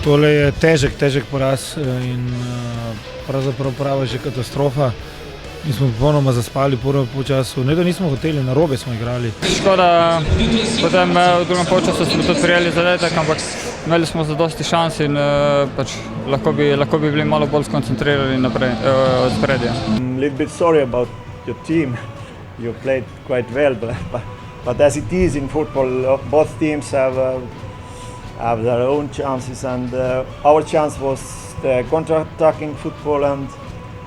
Tole je težek poraz in pravzaprav prava že katastrofa. Mi smo popolnoma zaspali prvo polčasu, ne da nismo hoteli, narobe smo igrali. Škoda, potem v drugem polčasu smo tudi prijeli zadetek, ampak imeli smo zadosti šans in pač lahko bi bili malo bolj skoncentrirani naprej od spredja. A little bit sorry about your team. You played quite well, but as it is in football, both teams have their own chances, and our chance was the counter-attacking football, and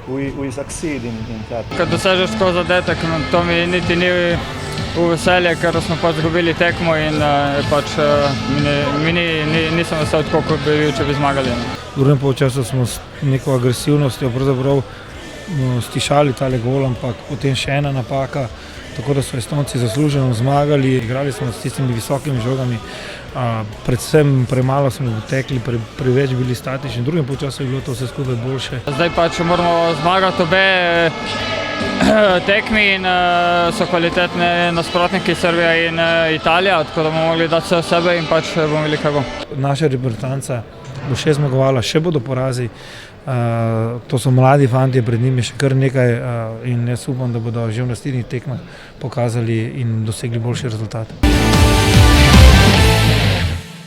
we succeed in that. Kad dosežeš tako zadetek, to mi niti ni v veselje, ker smo pač izgubili tekmo in pač nisem vesel tako, kot bi bil, če bi zmagali. V drugem polčasu smo s neko agresivnostjo pravzaprav stišali tale gol, ampak potem še ena napaka, tako da so Estonci zasluženo zmagali. Igrali smo s tistimi visokimi žogami, predvsem premalo smo tekli, preveč bili statični. V drugem polčasu je bilo to vse skupaj boljše. Zdaj pač moramo zmagati obe tekmi in so kvalitetne nasprotniki Srbija in Italija, tako da bomo mogli dati vse sebe in pač bomo videli, kaj bo. Naša reprezentanca bo še zmagovala, še bodo porazi. To so mladi fantje, pred njimi še kar nekaj in jaz upam, da bodo že v naslednjih tekmah pokazali in dosegli boljši rezultat.